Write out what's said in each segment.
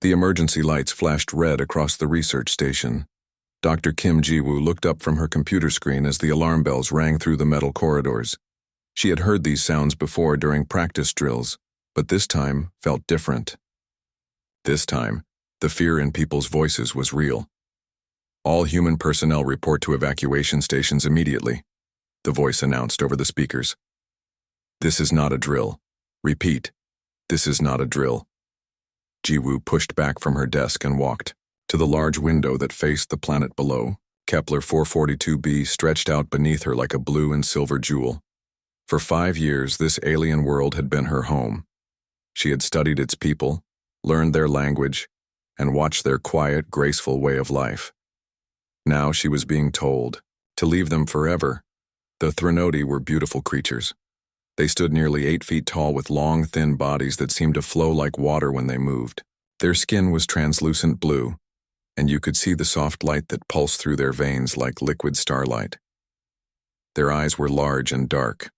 The emergency lights flashed red across the research station. Dr. Kim Ji-woo looked up from her computer screen as the alarm bells rang through the metal corridors. She had heard these sounds before during practice drills, but this time felt different. This time, the fear in people's voices was real. "All human personnel report to evacuation stations immediately," the voice announced over the speakers. "This is not a drill. Repeat, this is not a drill." Ji-woo pushed back from her desk and walked to the large window that faced the planet below. Kepler 442b stretched out beneath her like a blue and silver jewel. For 5 years, this alien world had been her home. She had studied its people, learned their language, and watched their quiet, graceful way of life. Now she was being told to leave them forever. The Threnodi were beautiful creatures. They stood nearly 8 feet tall with long, thin bodies that seemed to flow like water when they moved. Their skin was translucent blue, and you could see the soft light that pulsed through their veins like liquid starlight. Their eyes were large and dark,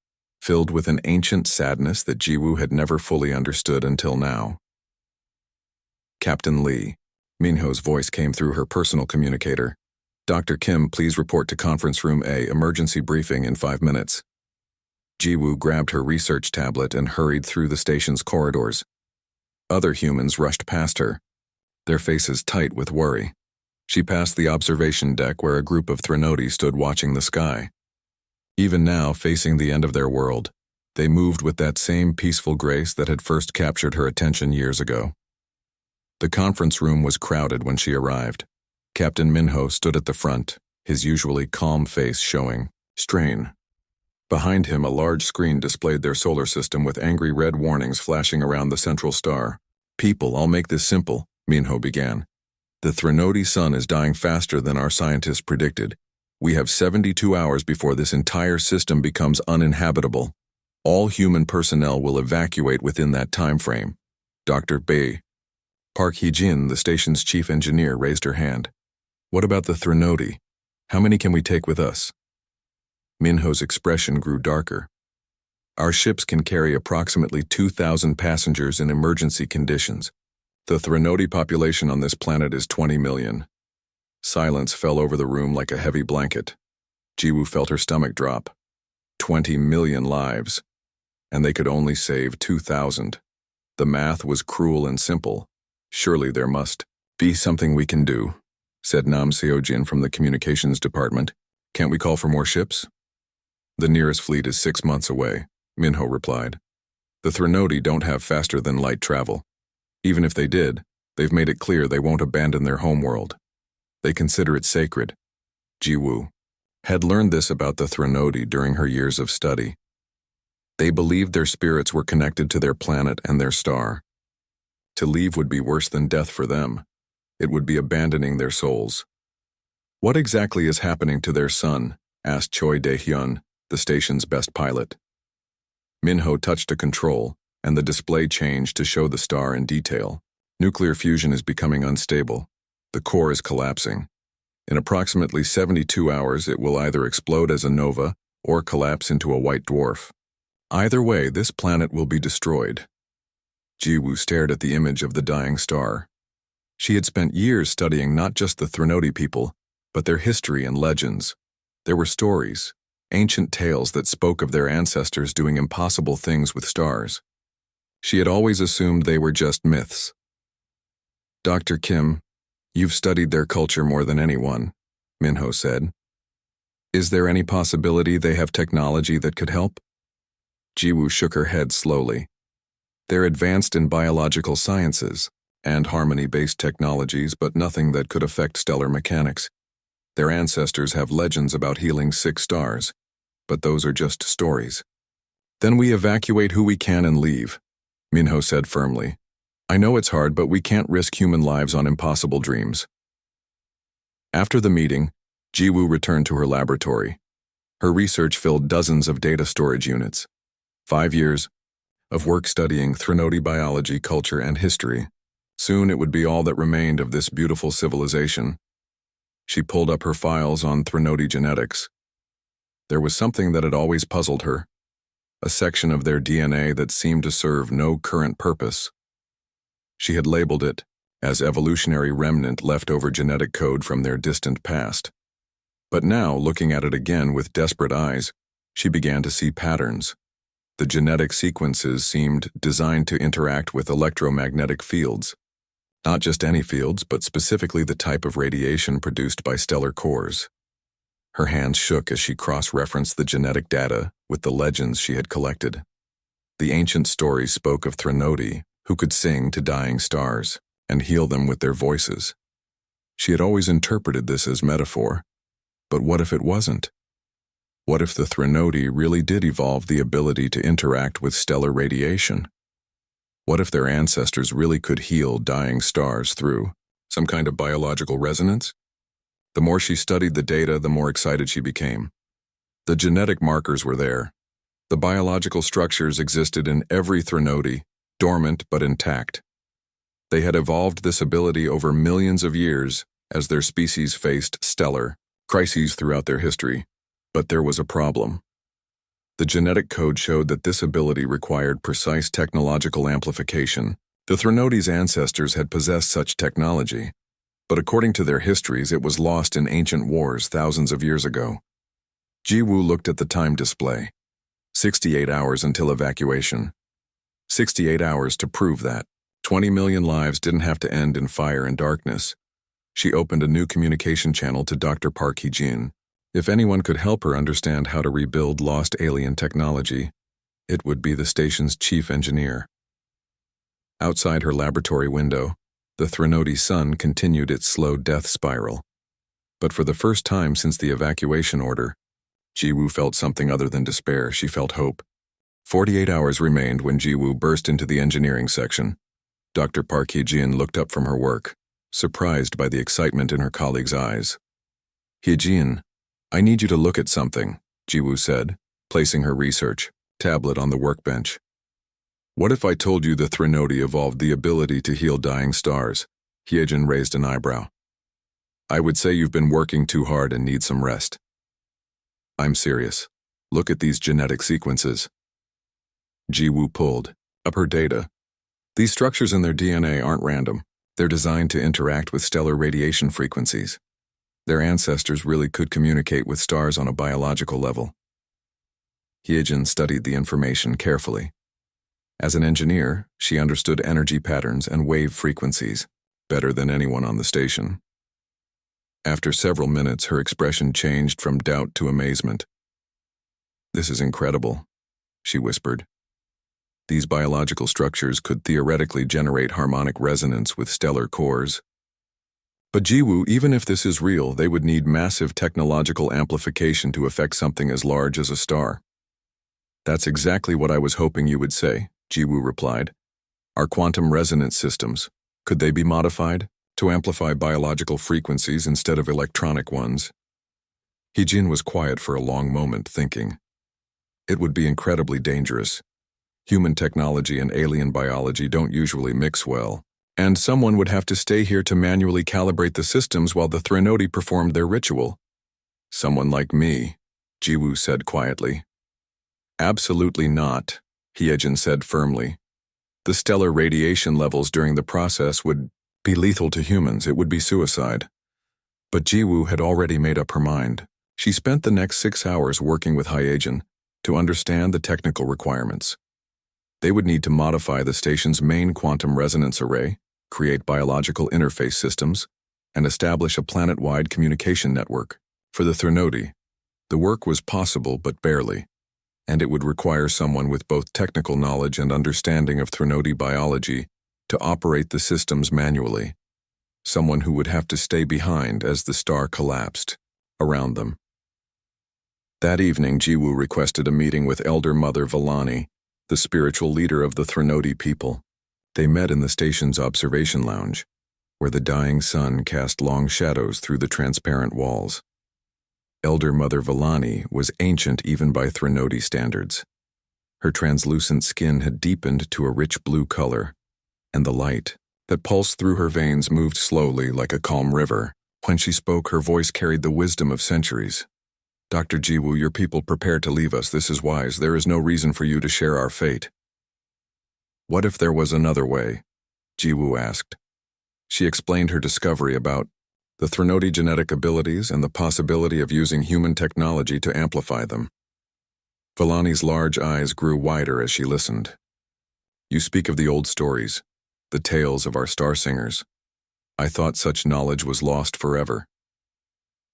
filled with an ancient sadness that Ji-woo had never fully understood until now. "Captain Lee," Minho's voice came through her personal communicator. "Dr. Kim, please report to Conference Room A, emergency briefing in 5 minutes." Ji-woo grabbed her research tablet and hurried through the station's corridors. Other humans rushed past her, their faces tight with worry. She passed the observation deck where a group of Threnodi stood watching the sky. Even now, facing the end of their world, they moved with that same peaceful grace that had first captured her attention years ago. The conference room was crowded when she arrived. Captain Minho stood at the front, his usually calm face showing strain. Behind him, a large screen displayed their solar system with angry red warnings flashing around the central star. "People, I'll make this simple," Minho began. "The Threnodi sun is dying faster than our scientists predicted. We have 72 hours before this entire system becomes uninhabitable. All human personnel will evacuate within that time frame." Dr. Bae. Park Hee-jin, the station's chief engineer, raised her hand. "What about the Threnodi? How many can we take with us?" Minho's expression grew darker. "Our ships can carry approximately 2,000 passengers in emergency conditions. The Threnodi population on this planet is 20 million. Silence fell over the room like a heavy blanket. Ji-woo felt her stomach drop. 20 million lives, and they could only save 2,000. The math was cruel and simple. "Surely there must be something we can do," said Nam Seo-jin from the communications department. "Can't we call for more ships?" "The nearest fleet is 6 months away," Minho replied. "The Threnodi don't have faster-than-light travel. Even if they did, they've made it clear they won't abandon their homeworld. They consider it sacred." Ji-woo had learned this about the Threnodi during her years of study. They believed their spirits were connected to their planet and their star. To leave would be worse than death for them. It would be abandoning their souls. "What exactly is happening to their sun?" asked Choi Dae-hyun, the station's best pilot. Minho touched a control, and the display changed to show the star in detail. "Nuclear fusion is becoming unstable. The core is collapsing. In approximately 72 hours, it will either explode as a nova or collapse into a white dwarf. Either way, this planet will be destroyed." Ji-woo stared at the image of the dying star. She had spent years studying not just the Threnodi people, but their history and legends. There were stories, ancient tales that spoke of their ancestors doing impossible things with stars. She had always assumed they were just myths. "Dr. Kim, you've studied their culture more than anyone," Minho said. "Is there any possibility they have technology that could help?" Ji-woo shook her head slowly. "They're advanced in biological sciences and harmony-based technologies, but nothing that could affect stellar mechanics. Their ancestors have legends about healing sick stars, but those are just stories." "Then we evacuate who we can and leave," Minho said firmly. "I know it's hard, but we can't risk human lives on impossible dreams." After the meeting, Ji-woo returned to her laboratory. Her research filled dozens of data storage units. 5 years of work studying Threnodi biology, culture, and history. Soon it would be all that remained of this beautiful civilization. She pulled up her files on Threnodi genetics. There was something that had always puzzled her, a section of their DNA that seemed to serve no current purpose. She had labeled it as evolutionary remnant leftover genetic code from their distant past. But now, looking at it again with desperate eyes, she began to see patterns. The genetic sequences seemed designed to interact with electromagnetic fields. Not just any fields, but specifically the type of radiation produced by stellar cores. Her hands shook as she cross-referenced the genetic data with the legends she had collected. The ancient stories spoke of Threnodi, who could sing to dying stars and heal them with their voices. She had always interpreted this as metaphor, but what if it wasn't? What if the Threnodi really did evolve the ability to interact with stellar radiation? What if their ancestors really could heal dying stars through some kind of biological resonance? The more she studied the data, the more excited she became. The genetic markers were there. The biological structures existed in every Threnodi, dormant but intact. They had evolved this ability over millions of years as their species faced stellar crises throughout their history. But there was a problem. The genetic code showed that this ability required precise technological amplification. The Threnodi's ancestors had possessed such technology, but according to their histories, it was lost in ancient wars thousands of years ago. Jiwoo looked at the time display. 68 hours until evacuation. 68 hours to prove that 20 million lives didn't have to end in fire and darkness. She opened a new communication channel to Dr. Park Hee-jin. If anyone could help her understand how to rebuild lost alien technology, it would be the station's chief engineer. Outside her laboratory window, the Threnodi sun continued its slow death spiral. But for the first time since the evacuation order, Jiwoo felt something other than despair. She felt hope. 48 hours remained when Jiwoo burst into the engineering section. Dr. Park Hee-jin looked up from her work, surprised by the excitement in her colleague's eyes. "Hee-jin, I need you to look at something," Jiwoo said, placing her research tablet on the workbench. "What if I told you the Threnodi evolved the ability to heal dying stars?" Hee-jin raised an eyebrow. "I would say you've been working too hard and need some rest." "I'm serious. Look at these genetic sequences." Jiwoo pulled up her data. These structures in their DNA aren't random. They're designed to interact with stellar radiation frequencies. Their ancestors really could communicate with stars on a biological level. Hee-jin studied the information carefully. As an engineer, she understood energy patterns and wave frequencies better than anyone on the station. After several minutes, her expression changed from doubt to amazement. "This is incredible," she whispered. "These biological structures could theoretically generate harmonic resonance with stellar cores. But Jiwoo, even if this is real, they would need massive technological amplification to affect something as large as a star." "That's exactly what I was hoping you would say," Jiwoo replied. "Our quantum resonance systems, could they be modified to amplify biological frequencies instead of electronic ones?" Hee-jin was quiet for a long moment, thinking. It would be incredibly dangerous. Human technology and alien biology don't usually mix well. And someone would have to stay here to manually calibrate the systems while the Threnodi performed their ritual. "Someone like me," Jiwoo said quietly. "Absolutely not," Hee-jin said firmly. "The stellar radiation levels during the process would be lethal to humans. It would be suicide." But Jiwoo had already made up her mind. She spent the next 6 hours working with Hee-jin to understand the technical requirements. They would need to modify the station's main quantum resonance array, create biological interface systems, and establish a planet-wide communication network. For the Threnodi, the work was possible but barely, and it would require someone with both technical knowledge and understanding of Threnodi biology to operate the systems manually, someone who would have to stay behind as the star collapsed around them. That evening, Jiwoo requested a meeting with Elder Mother Villani, the spiritual leader of the Threnodi people. They met in the station's observation lounge, where the dying sun cast long shadows through the transparent walls. Elder Mother Villani was ancient even by Threnodi standards. Her translucent skin had deepened to a rich blue color, and the light that pulsed through her veins moved slowly like a calm river. When she spoke, her voice carried the wisdom of centuries. "Dr. Jiwoo, your people prepared to leave us. This is wise. There is no reason for you to share our fate." "What if there was another way?" Jiwoo asked. She explained her discovery about the Threnody genetic abilities and the possibility of using human technology to amplify them. Villani's large eyes grew wider as she listened. You speak of the old stories, the tales of our star singers. I thought such knowledge was lost forever.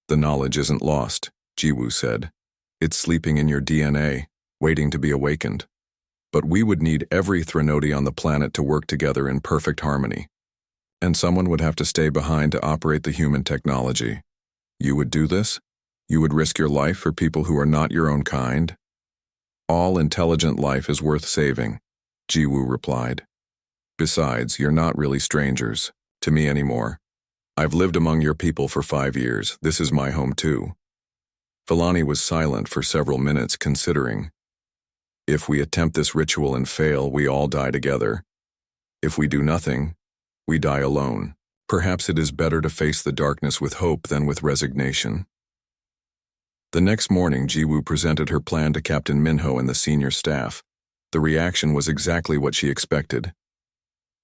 The knowledge isn't lost, Jiwoo said. It's sleeping in your DNA, waiting to be awakened. But we would need every Threnody on the planet to work together in perfect harmony. And someone would have to stay behind to operate the human technology. You would do this? You would risk your life for people who are not your own kind? All intelligent life is worth saving, Jiwoo replied. Besides, you're not really strangers to me anymore. I've lived among your people for 5 years. This is my home too. Villani was silent for several minutes, considering. If we attempt this ritual and fail, we all die together. If we do nothing, we die alone. Perhaps it is better to face the darkness with hope than with resignation. The next morning, Jiwoo presented her plan to Captain Minho and the senior staff. The reaction was exactly what she expected.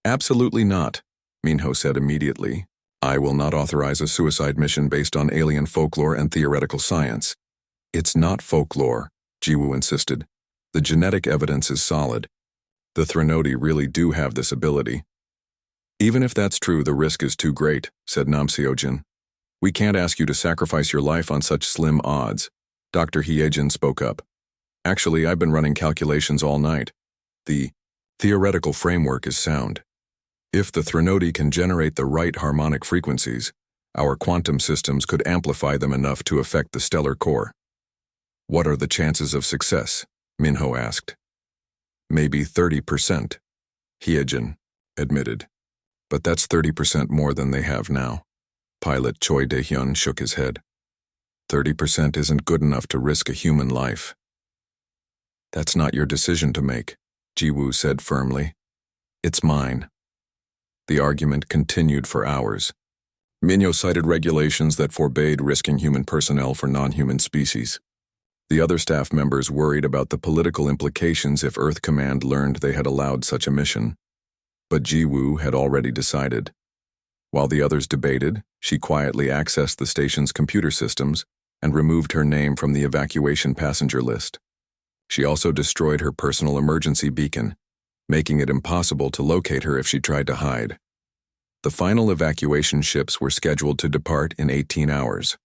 Absolutely not, Minho said immediately. I will not authorize a suicide mission based on alien folklore and theoretical science. It's not folklore, Jiwoo insisted. The genetic evidence is solid. The Threnody really do have this ability. Even if that's true, the risk is too great, said Nam Seojin. We can't ask you to sacrifice your life on such slim odds. Dr. Hyejin spoke up. Actually, I've been running calculations all night. The theoretical framework is sound. If the Threnody can generate the right harmonic frequencies, our quantum systems could amplify them enough to affect the stellar core. What are the chances of success? Minho asked. Maybe 30%, Hyejin admitted. But that's 30% more than they have now. Pilot Choi Dae-hyun shook his head. 30% isn't good enough to risk a human life. That's not your decision to make, Jiwoo said firmly. It's mine. The argument continued for hours. Minho cited regulations that forbade risking human personnel for non-human species. The other staff members worried about the political implications if Earth Command learned they had allowed such a mission. But Jiwoo had already decided. While the others debated, she quietly accessed the station's computer systems and removed her name from the evacuation passenger list. She also destroyed her personal emergency beacon, making it impossible to locate her if she tried to hide. The final evacuation ships were scheduled to depart in 18 hours.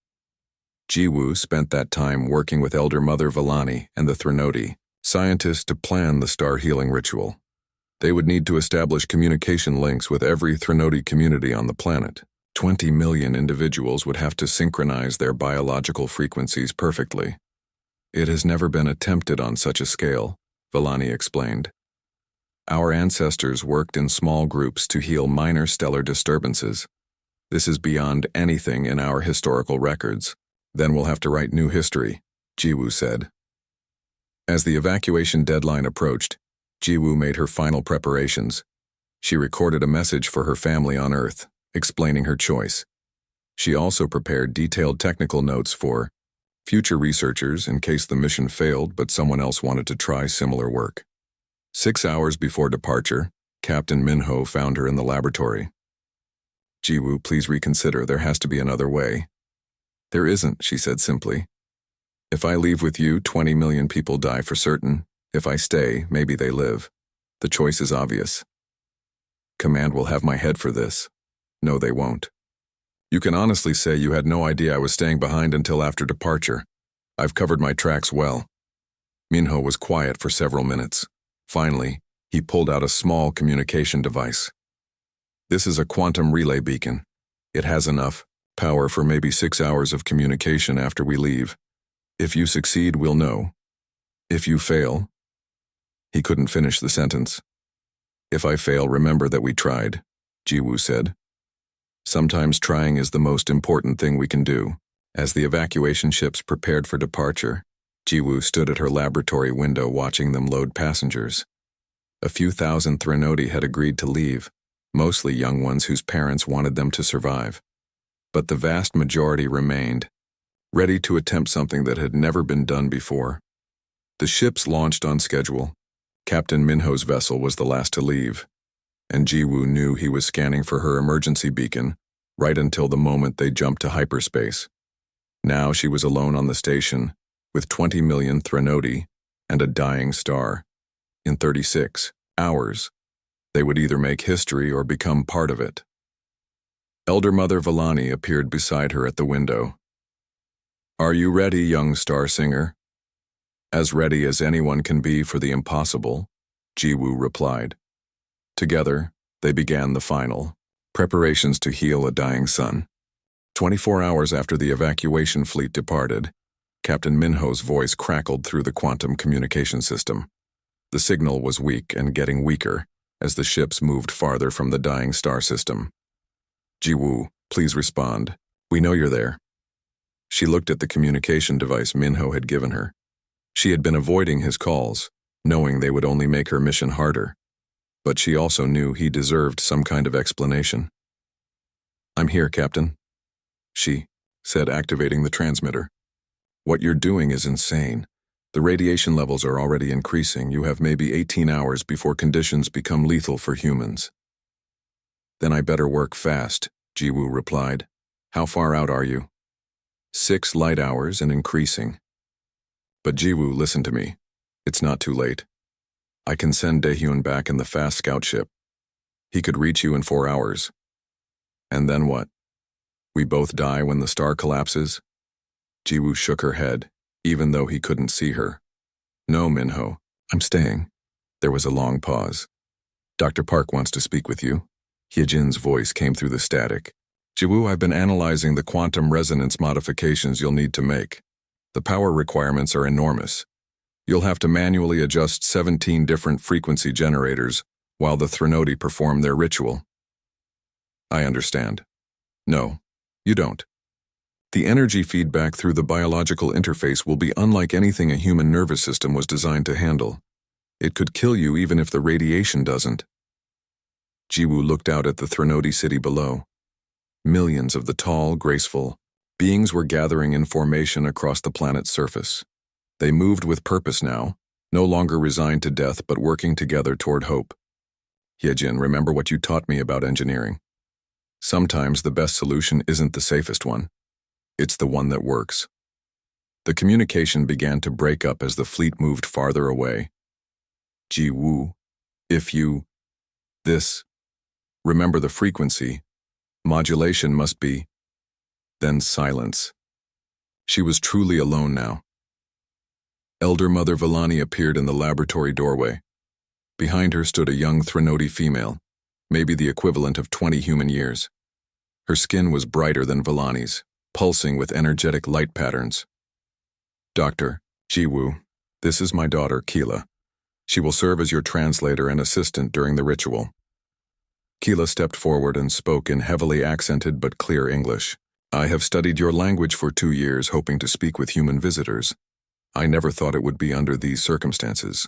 Jiwoo spent that time working with Elder Mother Villani and the Threnody, scientists, to plan the star healing ritual. They would need to establish communication links with every Threnody community on the planet. 20 million individuals would have to synchronize their biological frequencies perfectly. It has never been attempted on such a scale, Villani explained. Our ancestors worked in small groups to heal minor stellar disturbances. This is beyond anything in our historical records. Then we'll have to write new history, Jiwoo said. As the evacuation deadline approached, Jiwoo made her final preparations. She recorded a message for her family on Earth, explaining her choice. She also prepared detailed technical notes for future researchers in case the mission failed but someone else wanted to try similar work. 6 hours before departure, Captain Minho found her in the laboratory. Jiwoo, please reconsider. There has to be another way. There isn't, she said simply. If I leave with you, 20 million people die for certain. If I stay, maybe they live. The choice is obvious. Command will have my head for this. No, they won't. You can honestly say you had no idea I was staying behind until after departure. I've covered my tracks well. Minho was quiet for several minutes. Finally, he pulled out a small communication device. This is a quantum relay beacon. It has enough power for maybe 6 hours of communication after we leave. If you succeed, we'll know. If you fail... He couldn't finish the sentence. If I fail, remember that we tried, Jiwoo said. Sometimes trying is the most important thing we can do. As the evacuation ships prepared for departure, Jiwoo stood at her laboratory window watching them load passengers. A few thousand Threnody had agreed to leave, mostly young ones whose parents wanted them to survive. But the vast majority remained, ready to attempt something that had never been done before. The ships launched on schedule. Captain Minho's vessel was the last to leave. and Jiwoo knew he was scanning for her emergency beacon right until the moment they jumped to hyperspace. Now she was alone on the station, with 20 million Threnody and a dying star. In 36 hours, they would either make history or become part of it. Elder Mother Villani appeared beside her at the window. "Are you ready, young star singer?" "As ready as anyone can be for the impossible," Jiwoo replied. Together, they began the final preparations to heal a dying sun. 24 hours after the evacuation fleet departed, Captain Minho's voice crackled through the quantum communication system. The signal was weak and getting weaker as the ships moved farther from the dying star system. "Jiwoo, please respond. We know you're there." She looked at the communication device Minho had given her. She had been avoiding his calls, knowing they would only make her mission harder. But she also knew he deserved some kind of explanation. "I'm here, Captain," she said, activating the transmitter. "What you're doing is insane. The radiation levels are already increasing. You have maybe 18 hours before conditions become lethal for humans." "Then I better work fast," Jiwoo replied. "How far out are you?" 6 light hours and increasing." "But Jiwoo, listen to me. It's not too late. I can send Daehyun back in the fast scout ship. He could reach you in 4 hours. And then what? We both die when the star collapses?" Jiwoo shook her head, even though he couldn't see her. "No, Minho, I'm staying." There was a long pause. "Dr. Park wants to speak with you." Hyejin's voice came through the static. "Jiwoo, I've been analyzing the quantum resonance modifications you'll need to make. The power requirements are enormous. You'll have to manually adjust 17 different frequency generators while the Threnody perform their ritual." "I understand." "No, you don't. The energy feedback through the biological interface will be unlike anything a human nervous system was designed to handle. It could kill you even if the radiation doesn't." Jiwoo looked out at the Threnody city below. Millions of the tall, graceful beings were gathering in formation across the planet's surface. They moved with purpose now, no longer resigned to death but working together toward hope. "Hyejin, remember what you taught me about engineering. Sometimes the best solution isn't the safest one. It's the one that works." The communication began to break up as the fleet moved farther away. "Jiwoo, if you... this... remember the frequency. Modulation must be..." Then silence. She was truly alone now. Elder Mother Villani appeared in the laboratory doorway. Behind her stood a young Threnody female, maybe the equivalent of 20 human years. Her skin was brighter than Villani's, pulsing with energetic light patterns. "Dr. Jiwoo, this is my daughter, Keela. She will serve as your translator and assistant during the ritual." Keela stepped forward and spoke in heavily accented but clear English. "I have studied your language for 2 years, hoping to speak with human visitors. I never thought it would be under these circumstances."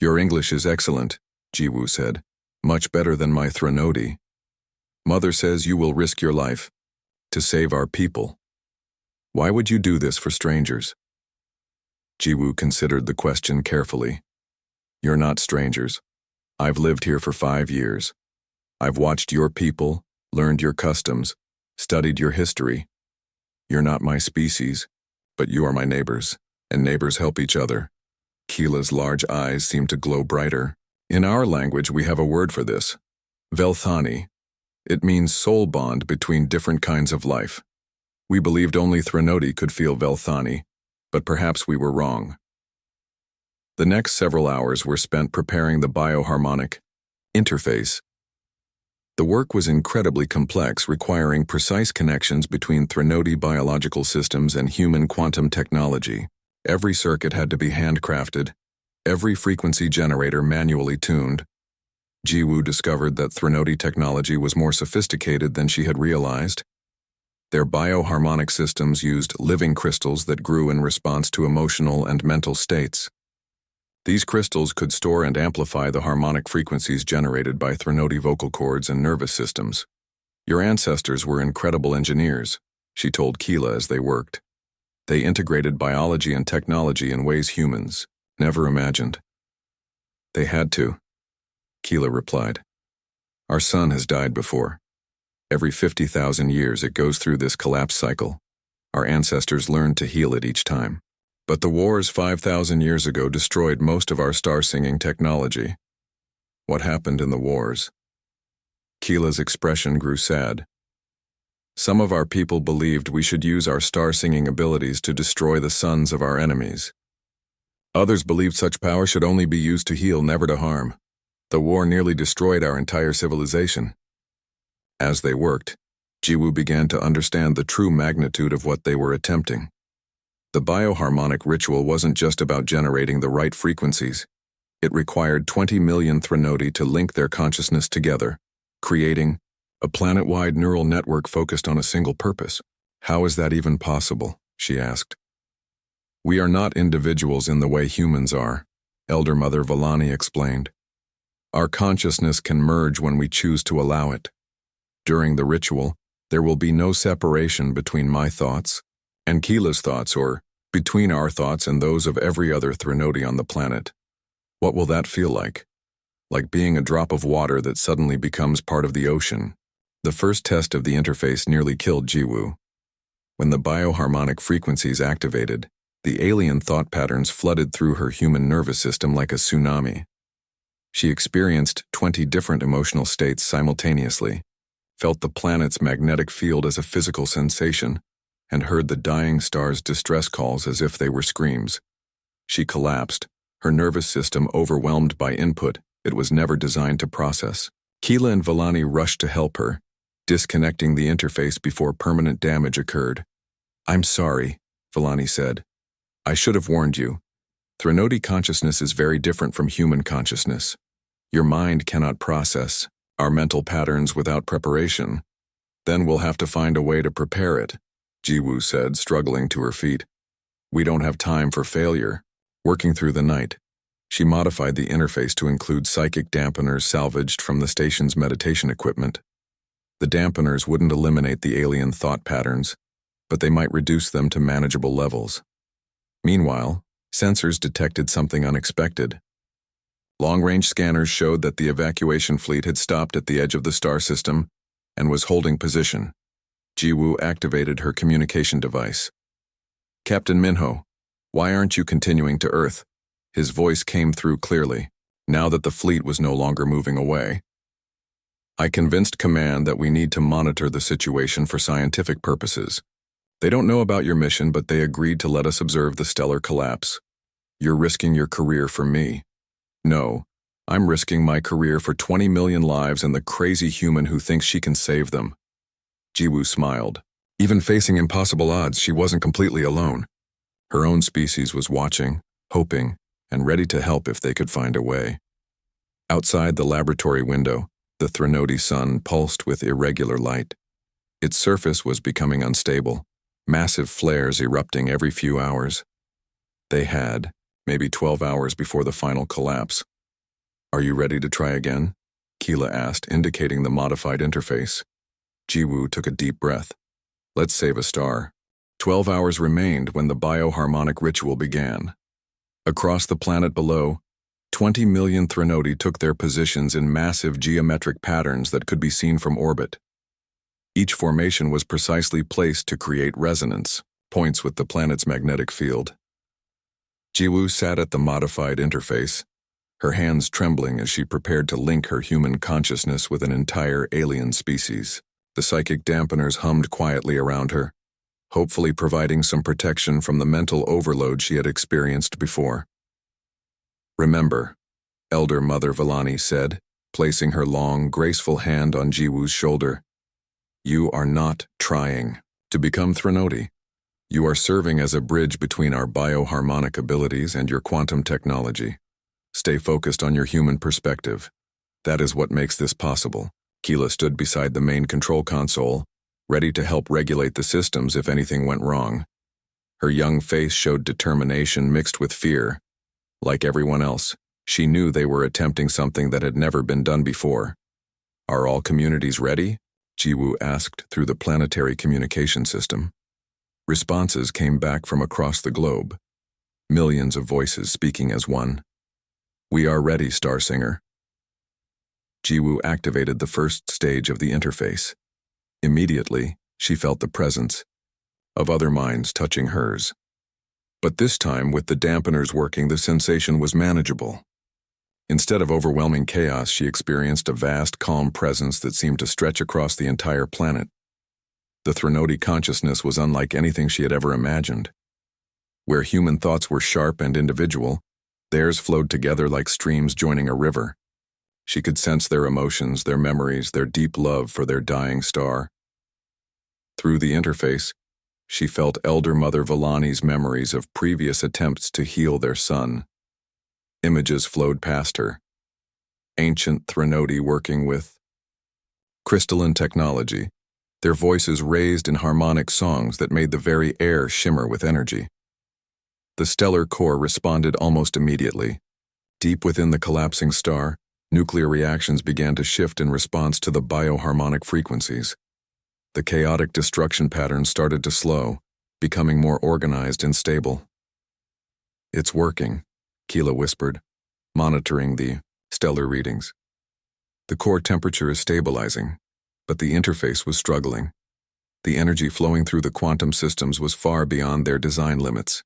"Your English is excellent," Jiwoo said. "Much better than my Threnody. Mother says you will risk your life to save our people. Why would you do this for strangers?" Jiwoo considered the question carefully. "You're not strangers. I've lived here for 5 years. I've watched your people, learned your customs, studied your history. You're not my species, but you are my neighbors, and neighbors help each other." Keela's large eyes seemed to glow brighter. "In our language we have a word for this. Velthani. It means soul bond between different kinds of life. We believed only Threnody could feel Velthani, but perhaps we were wrong." The next several hours were spent preparing the bioharmonic interface. The work was incredibly complex, requiring precise connections between Threnody biological systems and human quantum technology. Every circuit had to be handcrafted, every frequency generator manually tuned. Jiwoo discovered that Threnody technology was more sophisticated than she had realized. Their bioharmonic systems used living crystals that grew in response to emotional and mental states. These crystals could store and amplify the harmonic frequencies generated by Threnody vocal cords and nervous systems. "Your ancestors were incredible engineers," she told Keela as they worked. "They integrated biology and technology in ways humans never imagined." "They had to. Keela replied. Our sun has died before. Every 50,000 years it goes through this collapse cycle. Our ancestors learned to heal it each time. But the wars 5,000 years ago destroyed most of our star-singing technology. What happened in the wars? Keela's expression grew sad. Some of our people believed we should use our star-singing abilities to destroy the sons of our enemies. Others believed such power should only be used to heal, never to harm. The war nearly destroyed our entire civilization. As they worked, Jiwoo began to understand the true magnitude of what they were attempting. The bioharmonic ritual wasn't just about generating the right frequencies. It required 20 million Threnody to link their consciousness together, creating a planet-wide neural network focused on a single purpose. How is that even possible? She asked. We are not individuals in the way humans are, Elder Mother Villani explained. Our consciousness can merge when we choose to allow it. During the ritual, there will be no separation between my thoughts and Keela's thoughts, or between our thoughts and those of every other Threnody on the planet. What will that feel like? Like being a drop of water that suddenly becomes part of the ocean. The first test of the interface nearly killed Jiwoo. When the bioharmonic frequencies activated, the alien thought patterns flooded through her human nervous system like a tsunami. She experienced 20 different emotional states simultaneously, felt the planet's magnetic field as a physical sensation, and heard the dying star's distress calls as if they were screams. She collapsed, her nervous system overwhelmed by input it was never designed to process. Keela and Villani rushed to help her, disconnecting the interface before permanent damage occurred. I'm sorry, Villani said. I should have warned you. Threnody consciousness is very different from human consciousness. Your mind cannot process our mental patterns without preparation. Then we'll have to find a way to prepare it, Jiwoo said, struggling to her feet. We don't have time for failure. Working through the night, she modified the interface to include psychic dampeners salvaged from the station's meditation equipment. The dampeners wouldn't eliminate the alien thought patterns, but they might reduce them to manageable levels. Meanwhile, sensors detected something unexpected. Long-range scanners showed that the evacuation fleet had stopped at the edge of the star system and was holding position. Jiwoo activated her communication device. Captain Minho, why aren't you continuing to Earth? His voice came through clearly, now that the fleet was no longer moving away. I convinced Command that we need to monitor the situation for scientific purposes. They don't know about your mission, but they agreed to let us observe the stellar collapse. You're risking your career for me. No, I'm risking my career for 20 million lives and the crazy human who thinks she can save them. Jiwoo smiled. Even facing impossible odds, she wasn't completely alone. Her own species was watching, hoping, and ready to help if they could find a way. Outside the laboratory window, the Threnody sun pulsed with irregular light. Its surface was becoming unstable, massive flares erupting every few hours. They had, maybe 12 hours before the final collapse. Are you ready to try again? Keela asked, indicating the modified interface. Jiwoo took a deep breath. Let's save a star. 12 hours remained when the bioharmonic ritual began. Across the planet below, 20 million Threnody took their positions in massive geometric patterns that could be seen from orbit. Each formation was precisely placed to create resonance, points with the planet's magnetic field. Jiwoo sat at the modified interface, her hands trembling as she prepared to link her human consciousness with an entire alien species. The psychic dampeners hummed quietly around her, hopefully providing some protection from the mental overload she had experienced before. Remember, Elder Mother Villani said, placing her long, graceful hand on Jiwoo's shoulder. You are not trying to become Threnody. You are serving as a bridge between our bioharmonic abilities and your quantum technology. Stay focused on your human perspective. That is what makes this possible. Keela stood beside the main control console, ready to help regulate the systems if anything went wrong. Her young face showed determination mixed with fear. Like everyone else, she knew they were attempting something that had never been done before. Are all communities ready? Jiwoo asked through the planetary communication system. Responses came back from across the globe, millions of voices speaking as one. We are ready, Starsinger. Jiwoo activated the first stage of the interface. Immediately, she felt the presence of other minds touching hers. But this time, with the dampeners working, the sensation was manageable. Instead of overwhelming chaos, she experienced a vast, calm presence that seemed to stretch across the entire planet. The Threnody consciousness was unlike anything she had ever imagined. Where human thoughts were sharp and individual, theirs flowed together like streams joining a river. She could sense their emotions, their memories, their deep love for their dying star. Through the interface, she felt Elder Mother Villani's memories of previous attempts to heal their son. Images flowed past her. Ancient Threnody working with crystalline technology, their voices raised in harmonic songs that made the very air shimmer with energy. The stellar core responded almost immediately. Deep within the collapsing star, nuclear reactions began to shift in response to the bioharmonic frequencies. The chaotic destruction patterns started to slow, becoming more organized and stable. "It's working," Keela whispered, monitoring the stellar readings. "The core temperature is stabilizing, but the interface was struggling. The energy flowing through the quantum systems was far beyond their design limits."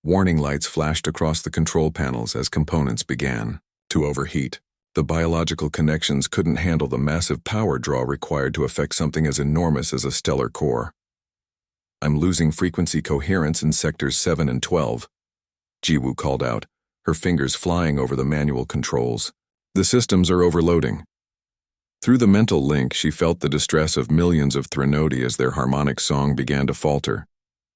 Warning lights flashed across the control panels as components began to overheat. The biological connections couldn't handle the massive power draw required to affect something as enormous as a stellar core. "I'm losing frequency coherence in sectors 7 and 12, Jiwoo called out, her fingers flying over the manual controls. "The systems are overloading." Through the mental link, she felt the distress of millions of Threnody as their harmonic song began to falter.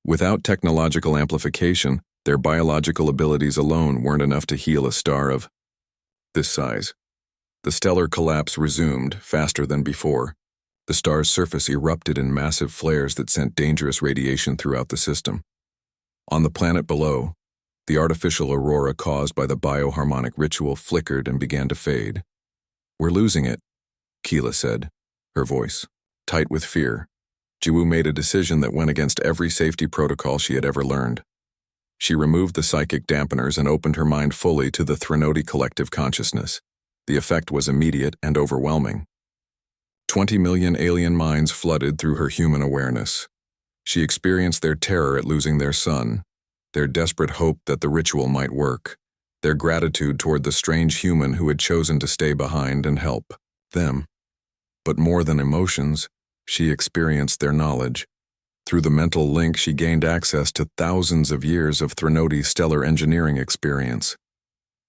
Without technological amplification, their biological abilities alone weren't enough to heal a star of this size. The stellar collapse resumed, faster than before. The star's surface erupted in massive flares that sent dangerous radiation throughout the system. On the planet below, the artificial aurora caused by the bioharmonic ritual flickered and began to fade. "We're losing it," Keela said, her voice tight with fear. Jiwoo made a decision that went against every safety protocol she had ever learned. She removed the psychic dampeners and opened her mind fully to the Threnody collective consciousness. The effect was immediate and overwhelming. 20 million alien minds flooded through her human awareness. She experienced their terror at losing their son, their desperate hope that the ritual might work, their gratitude toward the strange human who had chosen to stay behind and help them. But more than emotions, she experienced their knowledge. Through the mental link, she gained access to thousands of years of Threnody stellar engineering experience.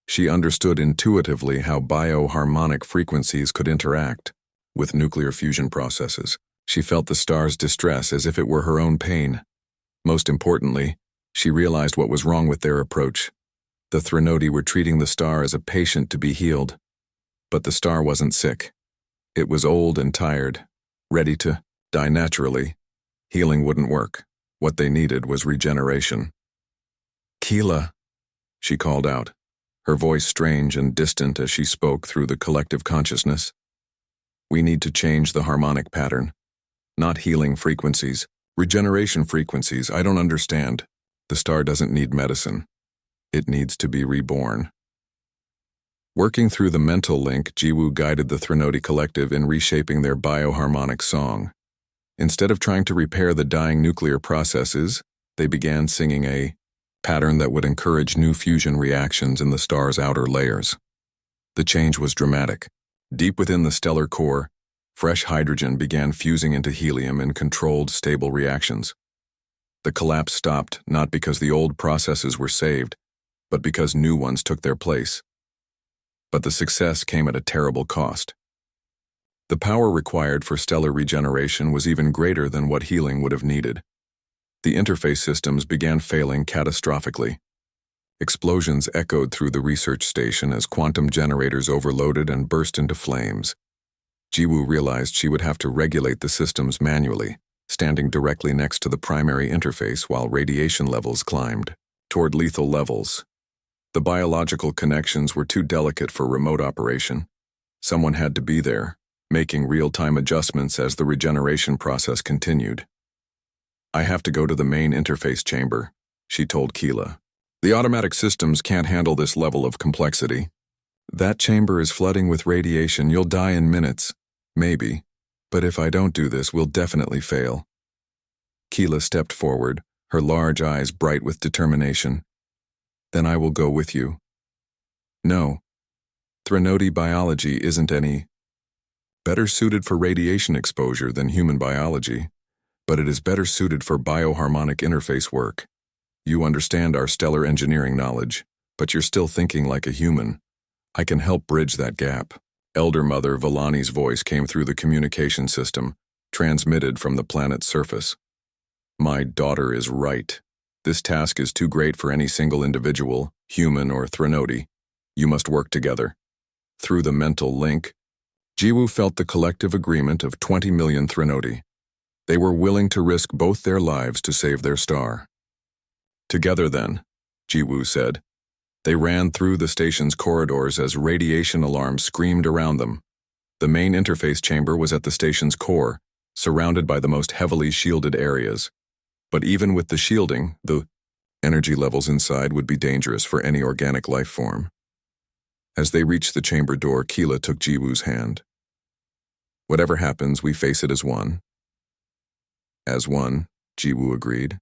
She understood intuitively how bioharmonic frequencies could interact with nuclear fusion processes. She felt the star's distress as if it were her own pain. Most importantly, she realized what was wrong with their approach. The Threnody were treating the star as a patient to be healed. But the star wasn't sick. It was old and tired, ready to die naturally. Healing wouldn't work. What they needed was regeneration. "Keela," she called out, her voice strange and distant as she spoke through the collective consciousness. "We need to change the harmonic pattern. Not healing frequencies, regeneration frequencies. I don't understand. The star doesn't need medicine. It needs to be reborn." Working through the mental link, Jiwoo guided the Threnody collective in reshaping their bioharmonic song. Instead of trying to repair the dying nuclear processes, they began singing a pattern that would encourage new fusion reactions in the star's outer layers. The change was dramatic. Deep within the stellar core, fresh hydrogen began fusing into helium in controlled, stable reactions. The collapse stopped not because the old processes were saved, but because new ones took their place. But the success came at a terrible cost. The power required for stellar regeneration was even greater than what healing would have needed. The interface systems began failing catastrophically. Explosions echoed through the research station as quantum generators overloaded and burst into flames. Jiwoo realized she would have to regulate the systems manually, standing directly next to the primary interface while radiation levels climbed toward lethal levels. The biological connections were too delicate for remote operation. Someone had to be there, making real-time adjustments as the regeneration process continued. "I have to go to the main interface chamber," she told Keela. "The automatic systems can't handle this level of complexity." That chamber is flooding with radiation. You'll die in minutes. Maybe. But if I don't do this, we'll definitely fail. Keela stepped forward, her large eyes bright with determination. Then I will go with you. No. Threnody biology isn't any better suited for radiation exposure than human biology, but it is better suited for bioharmonic interface work. You understand our stellar engineering knowledge, but you're still thinking like a human. I can help bridge that gap. Elder Mother Villani's voice came through the communication system, transmitted from the planet's surface. My daughter is right. This task is too great for any single individual, human or Threnody. You must work together. Through the mental link, Jiwoo felt the collective agreement of 20 million Threnody. They were willing to risk both their lives to save their star. Together then, Jiwoo said. They ran through the station's corridors as radiation alarms screamed around them. The main interface chamber was at the station's core, surrounded by the most heavily shielded areas. But even with the shielding, the energy levels inside would be dangerous for any organic life form. As they reached the chamber door, Keela took Jiwoo's hand. Whatever happens, we face it as one. As one, Jiwoo agreed.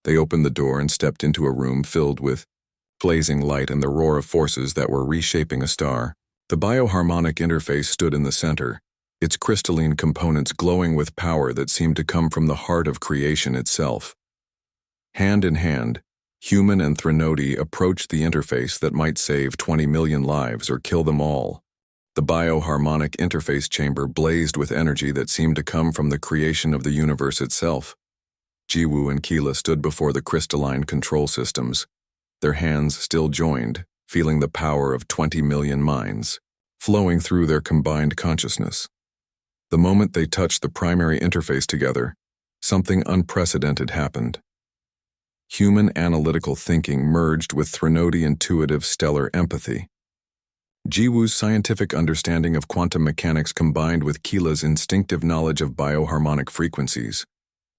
They opened the door and stepped into a room filled with blazing light and the roar of forces that were reshaping a star. The bioharmonic interface stood in the center, its crystalline components glowing with power that seemed to come from the heart of creation itself. Hand in hand, human and Threnody approached the interface that might save 20 million lives or kill them all. The bioharmonic interface chamber blazed with energy that seemed to come from the creation of the universe itself. Jiwoo and Keela stood before the crystalline control systems, their hands still joined, feeling the power of 20 million minds flowing through their combined consciousness. The moment they touched the primary interface together, something unprecedented happened. Human analytical thinking merged with Threnody intuitive stellar empathy. Jiwoo's scientific understanding of quantum mechanics combined with Keela's instinctive knowledge of bioharmonic frequencies.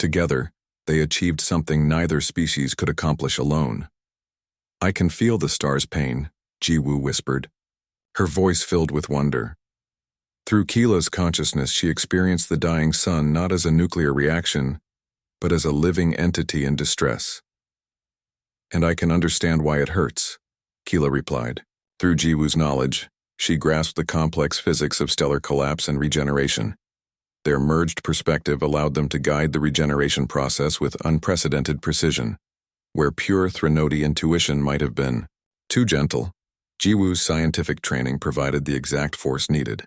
Together, they achieved something neither species could accomplish alone. I can feel the star's pain, Jiwoo whispered, her voice filled with wonder. Through Keela's consciousness, she experienced the dying sun not as a nuclear reaction, but as a living entity in distress. And I can understand why it hurts, Keela replied. Through Jiwoo's knowledge, she grasped the complex physics of stellar collapse and regeneration. Their merged perspective allowed them to guide the regeneration process with unprecedented precision. Where pure Threnody intuition might have been too gentle, Jiwoo's scientific training provided the exact force needed.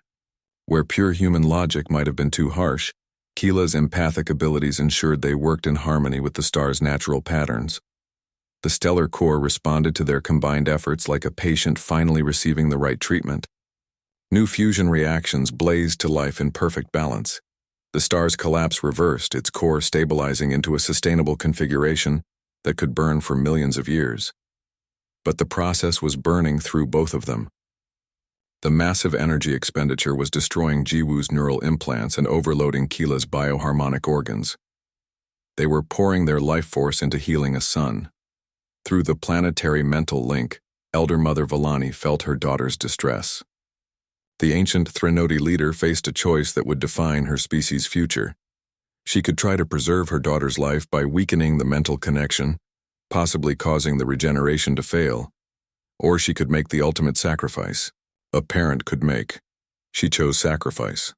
Where pure human logic might have been too harsh, Keela's empathic abilities ensured they worked in harmony with the star's natural patterns. The stellar core responded to their combined efforts like a patient finally receiving the right treatment. New fusion reactions blazed to life in perfect balance. The star's collapse reversed, its core stabilizing into a sustainable configuration that could burn for millions of years. But the process was burning through both of them. The massive energy expenditure was destroying Jiwoo's neural implants and overloading Keela's bioharmonic organs. They were pouring their life force into healing a sun. Through the planetary mental link, Elder Mother Villani felt her daughter's distress. The ancient Threnody leader faced a choice that would define her species' future. She could try to preserve her daughter's life by weakening the mental connection, possibly causing the regeneration to fail, or she could make the ultimate sacrifice a parent could make. She chose sacrifice.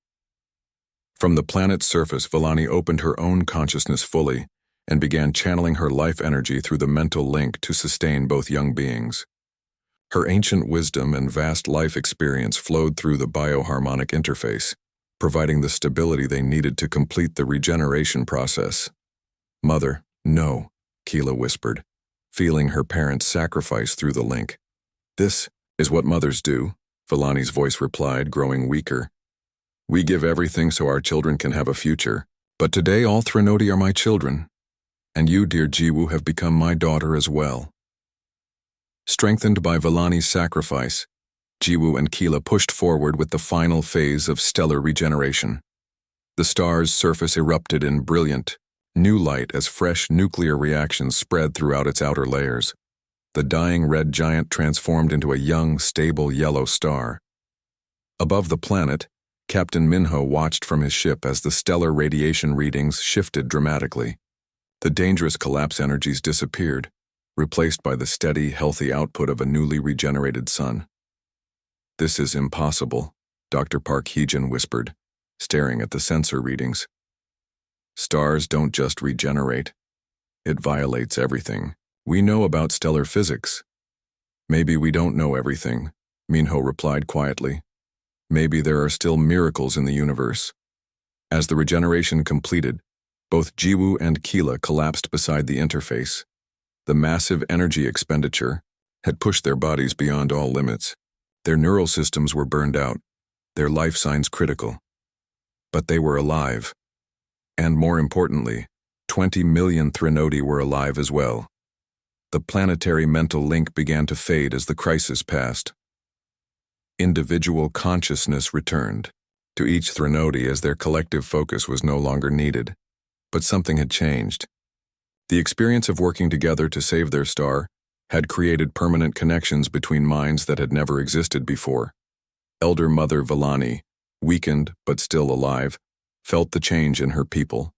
From the planet's surface, Villani opened her own consciousness fully and began channeling her life energy through the mental link to sustain both young beings. Her ancient wisdom and vast life experience flowed through the bioharmonic interface, providing the stability they needed to complete the regeneration process. Mother, no, Keela whispered, feeling her parents' sacrifice through the link. This is what mothers do, Villani's voice replied, growing weaker. We give everything so our children can have a future, but today all Threnody are my children, and you, dear Jiwoo, have become my daughter as well. Strengthened by Villani's sacrifice, Jiwoo and Keela pushed forward with the final phase of stellar regeneration. The star's surface erupted in brilliant, new light as fresh nuclear reactions spread throughout its outer layers. The dying red giant transformed into a young, stable yellow star. Above the planet, Captain Minho watched from his ship as the stellar radiation readings shifted dramatically. The dangerous collapse energies disappeared, replaced by the steady, healthy output of a newly regenerated sun. "This is impossible," Dr. Park Heejin whispered, staring at the sensor readings. "Stars don't just regenerate. It violates everything. We know about stellar physics." "Maybe we don't know everything," Minho replied quietly. "Maybe there are still miracles in the universe." As the regeneration completed, both Jiwoo and Keela collapsed beside the interface. The massive energy expenditure had pushed their bodies beyond all limits. Their neural systems were burned out, their life signs critical. But they were alive. And more importantly, 20 million Threnody were alive as well. The planetary mental link began to fade as the crisis passed. Individual consciousness returned to each Threnody as their collective focus was no longer needed. But something had changed. The experience of working together to save their star had created permanent connections between minds that had never existed before. Elder Mother Villani, weakened but still alive, felt the change in her people.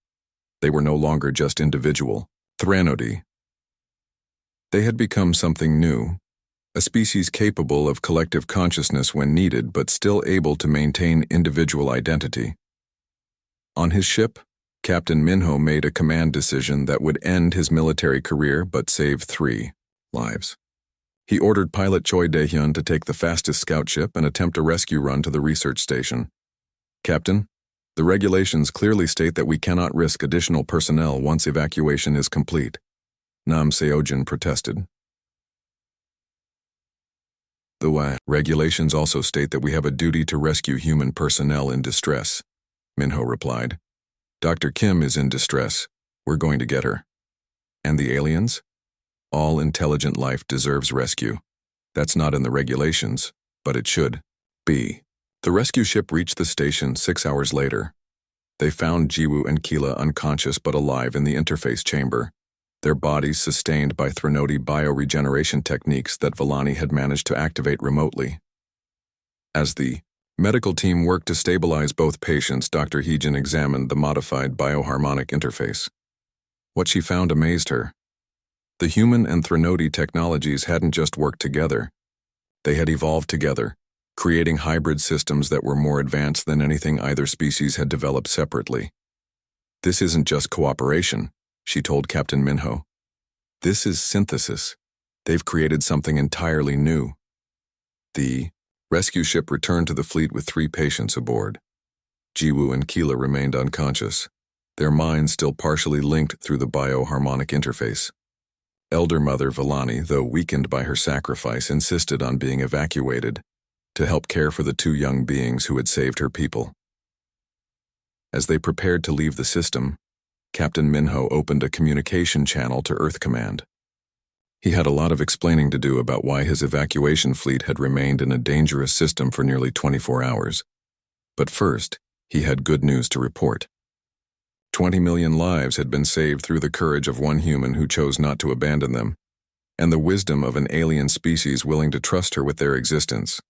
They were no longer just individual Threnody. They had become something new, a species capable of collective consciousness when needed but still able to maintain individual identity. On his ship, Captain Minho made a command decision that would end his military career but save 3 lives. He ordered pilot Choi Dae-hyun to take the fastest scout ship and attempt a rescue run to the research station. "Captain, the regulations clearly state that we cannot risk additional personnel once evacuation is complete," Nam Seojin protested. "The regulations also state that we have a duty to rescue human personnel in distress," Minho replied. "Dr. Kim is in distress. We're going to get her." "And the aliens? All intelligent life deserves rescue. That's not in the regulations, but it should be." The rescue ship reached the station 6 hours later. They found Jiwoo and Keela unconscious but alive in the interface chamber, their bodies sustained by Threnody bioregeneration techniques that Villani had managed to activate remotely. As the medical team worked to stabilize both patients, Dr. Heejin examined the modified bioharmonic interface. What she found amazed her. The human and Threnody technologies hadn't just worked together. They had evolved together, creating hybrid systems that were more advanced than anything either species had developed separately. "This isn't just cooperation," she told Captain Minho. "This is synthesis. They've created something entirely new." The rescue ship returned to the fleet with 3 patients aboard. Jiwoo and Keela remained unconscious, their minds still partially linked through the bioharmonic interface. Elder Mother Villani, though weakened by her sacrifice, insisted on being evacuated to help care for the 2 young beings who had saved her people. As they prepared to leave the system, Captain Minho opened a communication channel to Earth Command. He had a lot of explaining to do about why his evacuation fleet had remained in a dangerous system for nearly 24 hours. But first, he had good news to report. 20 million lives had been saved through the courage of one human who chose not to abandon them, and the wisdom of an alien species willing to trust her with their existence.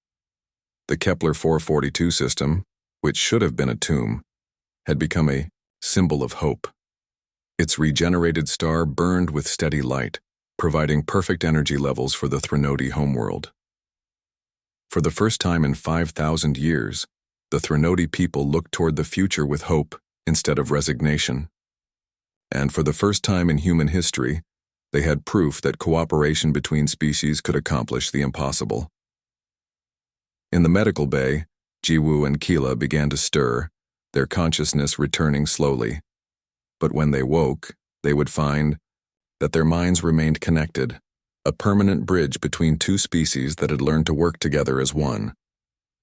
The Kepler 442 system, which should have been a tomb, had become a symbol of hope. Its regenerated star burned with steady light, providing perfect energy levels for the Threnody homeworld. For the first time in 5,000 years, the Threnody people looked toward the future with hope instead of resignation. And for the first time in human history, they had proof that cooperation between species could accomplish the impossible. In the medical bay, Jiwoo and Keela began to stir, their consciousness returning slowly. But when they woke, they would find that their minds remained connected, a permanent bridge between 2 species that had learned to work together as one.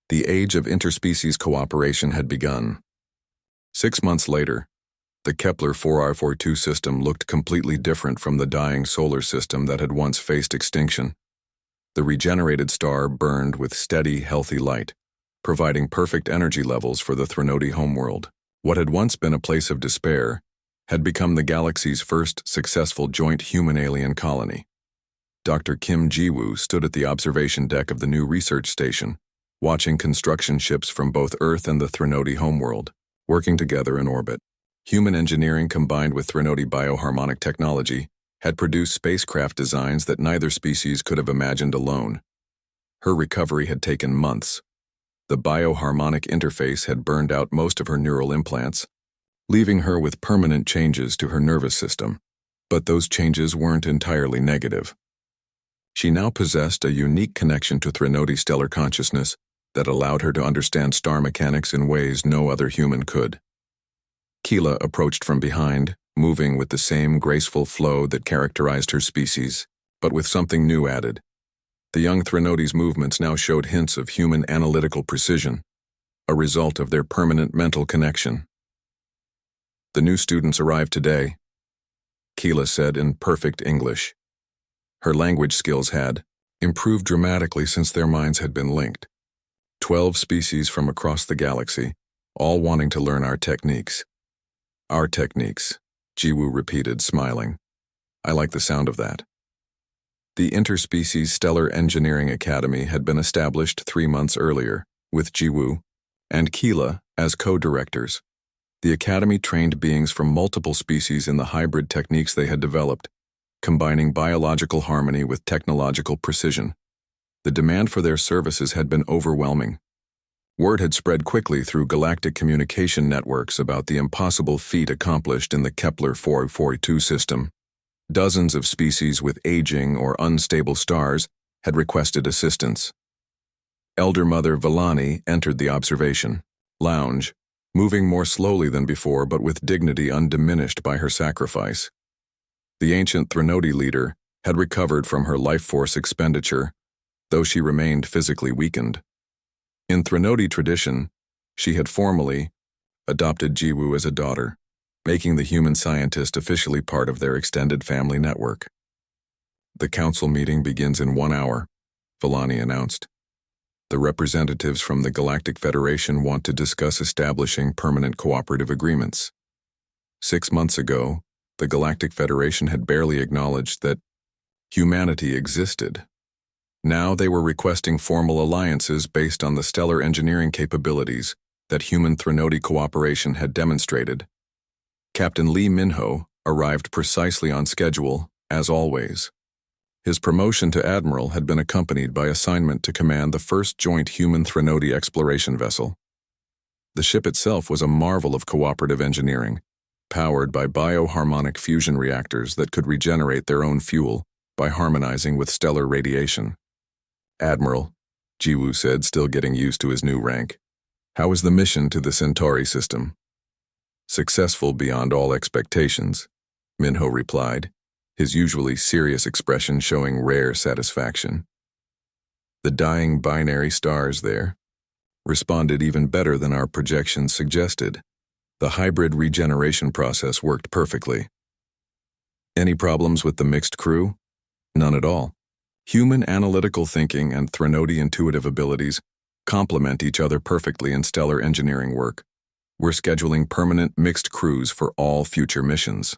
The age of interspecies cooperation had begun. 6 months later, the Kepler 4R42 system looked completely different from the dying solar system that had once faced extinction. The regenerated star burned with steady, healthy light, providing perfect energy levels for the Threnody homeworld. What had once been a place of despair had become the galaxy's first successful joint human-alien colony. Dr. Kim Ji-woo stood at the observation deck of the new research station, watching construction ships from both Earth and the Threnody homeworld, working together in orbit. Human engineering combined with Threnody bioharmonic technology had produced spacecraft designs that neither species could have imagined alone. Her recovery had taken months. The bioharmonic interface had burned out most of her neural implants, leaving her with permanent changes to her nervous system. But those changes weren't entirely negative. She now possessed a unique connection to Threnody stellar consciousness that allowed her to understand star mechanics in ways no other human could. Keela approached from behind, moving with the same graceful flow that characterized her species, but with something new added. The young Threnody's movements now showed hints of human analytical precision, a result of their permanent mental connection. "The new students arrived today," Keela said in perfect English. Her language skills had improved dramatically since their minds had been linked. 12 species from across the galaxy, all wanting to learn our techniques. "Our techniques," Ji-woo repeated, smiling. "I like the sound of that." The Interspecies Stellar Engineering Academy had been established 3 months earlier, with Ji-woo and Keela as co-directors. The academy trained beings from multiple species in the hybrid techniques they had developed, combining biological harmony with technological precision. The demand for their services had been overwhelming. Word had spread quickly through galactic communication networks about the impossible feat accomplished in the Kepler 442 system. Dozens of species with aging or unstable stars had requested assistance. Elder Mother Villani entered the observation lounge, moving more slowly than before but with dignity undiminished by her sacrifice. The ancient Threnody leader had recovered from her life force expenditure, though she remained physically weakened. In Threnody tradition, she had formally adopted Ji-woo as a daughter, making the human scientist officially part of their extended family network. "The council meeting begins in 1 hour, Villani announced. "The representatives from the Galactic Federation want to discuss establishing permanent cooperative agreements." 6 months ago, the Galactic Federation had barely acknowledged that humanity existed. Now they were requesting formal alliances based on the stellar engineering capabilities that human Threnody cooperation had demonstrated. Captain Lee Minho arrived precisely on schedule, as always. His promotion to admiral had been accompanied by assignment to command the first joint human Threnody exploration vessel. The ship itself was a marvel of cooperative engineering, powered by bioharmonic fusion reactors that could regenerate their own fuel by harmonizing with stellar radiation. "Admiral," Ji-woo said, still getting used to his new rank, "how was the mission to the Centauri system?" "Successful beyond all expectations," Minho replied, his usually serious expression showing rare satisfaction. "The dying binary stars there responded even better than our projections suggested. The hybrid regeneration process worked perfectly." "Any problems with the mixed crew?" "None at all. Human analytical thinking and Threnody intuitive abilities complement each other perfectly in stellar engineering work. We're scheduling permanent mixed crews for all future missions."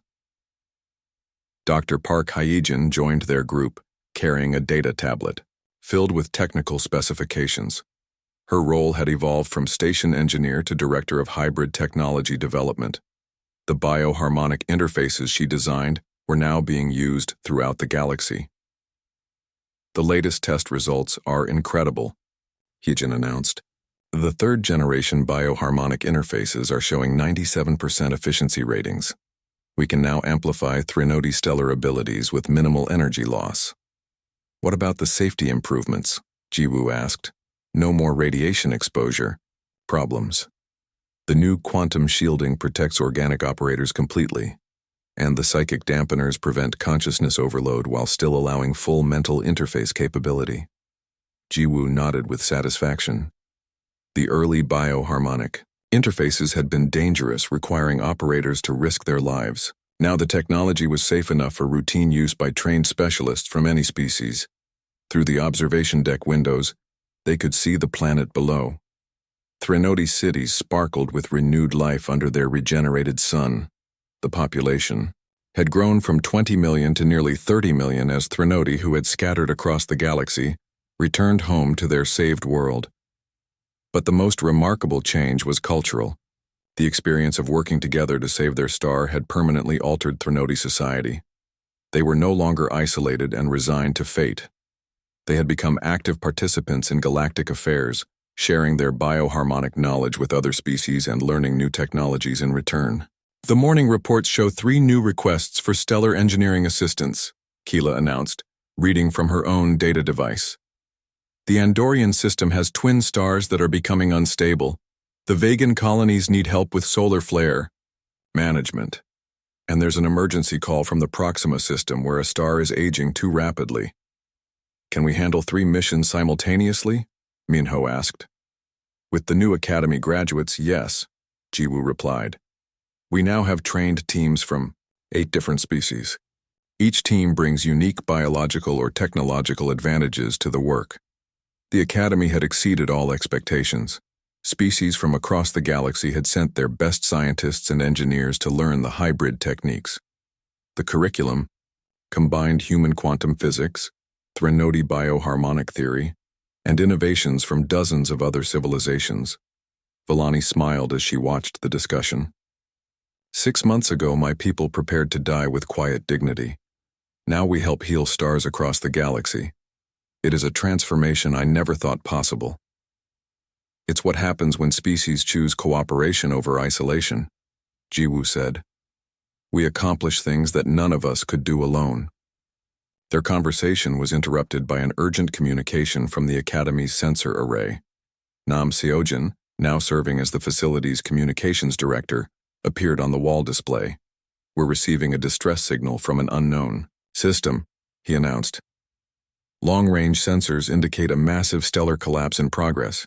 Dr. Park Hyejin joined their group, carrying a data tablet, filled with technical specifications. Her role had evolved from station engineer to director of hybrid technology development. The bioharmonic interfaces she designed were now being used throughout the galaxy. "The latest test results are incredible," Hyejin announced. "The third-generation bioharmonic interfaces are showing 97% efficiency ratings. We can now amplify Threnody stellar abilities with minimal energy loss." "What about the safety improvements?" Ji-woo asked. "No more radiation exposure. Problems." "The new quantum shielding protects organic operators completely, and the psychic dampeners prevent consciousness overload while still allowing full mental interface capability." Ji-woo nodded with satisfaction. The early bioharmonic interfaces had been dangerous, requiring operators to risk their lives. Now the technology was safe enough for routine use by trained specialists from any species. Through the observation deck windows, they could see the planet below. Threnody cities sparkled with renewed life under their regenerated sun. The population, had grown from 20 million to nearly 30 million as Threnody, who had scattered across the galaxy, returned home to their saved world. But the most remarkable change was cultural. The experience of working together to save their star had permanently altered Threnody society. They were no longer isolated and resigned to fate. They had become active participants in galactic affairs, sharing their bioharmonic knowledge with other species and learning new technologies in return. The morning reports show 3 new requests for stellar engineering assistance, Keela announced, reading from her own data device. The Andorian system has twin stars that are becoming unstable. The Vegan colonies need help with solar flare management. And there's an emergency call from the Proxima system where a star is aging too rapidly. Can we handle 3 missions simultaneously? Minho asked. With the new Academy graduates, yes, Jiwoo replied. We now have trained teams from 8 different species. Each team brings unique biological or technological advantages to the work. The Academy had exceeded all expectations. Species from across the galaxy had sent their best scientists and engineers to learn the hybrid techniques. The curriculum combined human quantum physics, Threnody bioharmonic theory, and innovations from dozens of other civilizations. Villani smiled as she watched the discussion. 6 months ago, my people prepared to die with quiet dignity. Now we help heal stars across the galaxy. It is a transformation I never thought possible. It's what happens when species choose cooperation over isolation, Jiwoo said. We accomplish things that none of us could do alone. Their conversation was interrupted by an urgent communication from the Academy's sensor array. Nam Seojin, now serving as the facility's communications director, appeared on the wall display. We're receiving a distress signal from an unknown system, he announced. Long-range sensors indicate a massive stellar collapse in progress.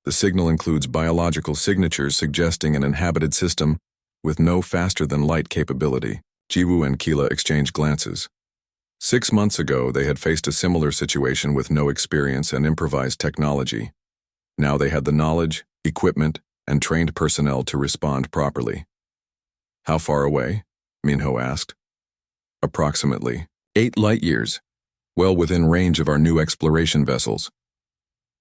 The signal includes biological signatures suggesting an inhabited system with no faster-than-light capability. Jiwoo and Keela exchanged glances. 6 months ago, they had faced a similar situation with no experience and improvised technology. Now they had the knowledge, equipment, and trained personnel to respond properly. How far away? Minho asked. Approximately 8 light-years, well within range of our new exploration vessels.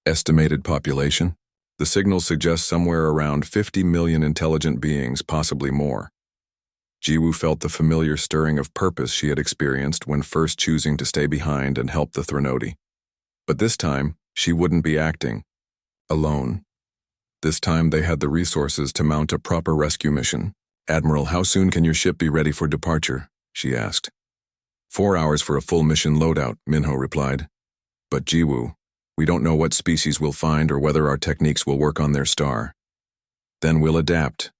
Estimated population? The signal suggests somewhere around 50 million intelligent beings, possibly more. Jiwoo felt the familiar stirring of purpose she had experienced when first choosing to stay behind and help the Threnody. But this time, she wouldn't be acting alone. This time they had the resources to mount a proper rescue mission. Admiral, how soon can your ship be ready for departure? She asked. 4 hours for a full mission loadout, Minho replied. But Jiwoo, we don't know what species we'll find or whether our techniques will work on their star. Then we'll adapt,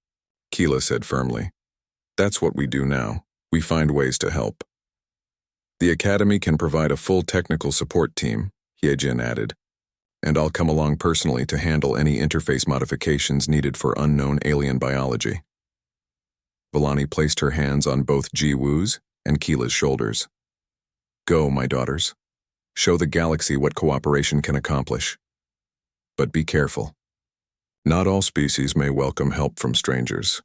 Keela said firmly. That's what we do now. We find ways to help. The Academy can provide a full technical support team, Hyejin added, and I'll come along personally to handle any interface modifications needed for unknown alien biology. Villani placed her hands on both Jiwoo's and Keela's shoulders. Go, my daughters. Show the galaxy what cooperation can accomplish. But be careful. Not all species may welcome help from strangers.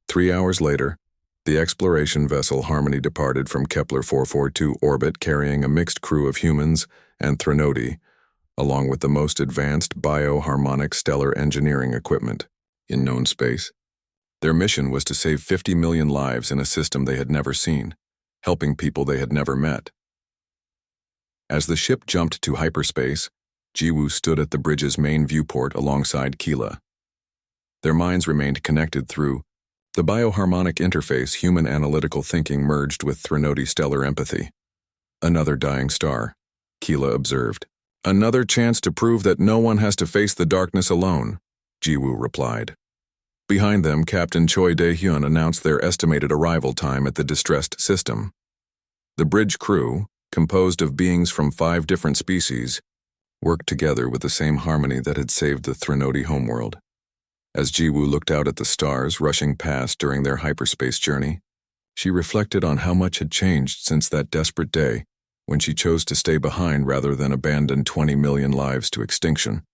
3 hours later, the exploration vessel Harmony departed from Kepler 442 orbit carrying a mixed crew of humans and Threnody, along with the most advanced bioharmonic stellar engineering equipment in known space. Their mission was to save 50 million lives in a system they had never seen, helping people they had never met. As the ship jumped to hyperspace, Jiwoo stood at the bridge's main viewport alongside Keela. Their minds remained connected through the bioharmonic interface. Human analytical thinking merged with Threnody stellar empathy. Another dying star, Keela observed. Another chance to prove that no one has to face the darkness alone, Jiwoo replied. Behind them, Captain Choi Dae-hyun announced their estimated arrival time at the distressed system. The bridge crew, composed of beings from 5 different species, worked together with the same harmony that had saved the Threnody homeworld. As Jiwoo looked out at the stars rushing past during their hyperspace journey, she reflected on how much had changed since that desperate day when she chose to stay behind rather than abandon 20 million lives to extinction.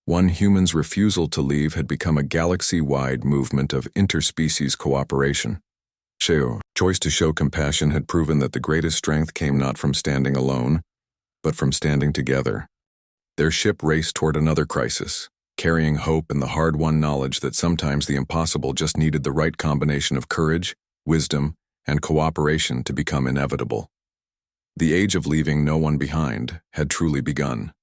One human's refusal to leave had become a galaxy-wide movement of interspecies cooperation. Choice to show compassion had proven that the greatest strength came not from standing alone, but from standing together. Their ship raced toward another crisis, carrying hope and the hard-won knowledge that sometimes the impossible just needed the right combination of courage, wisdom, and cooperation to become inevitable. The age of leaving no one behind had truly begun.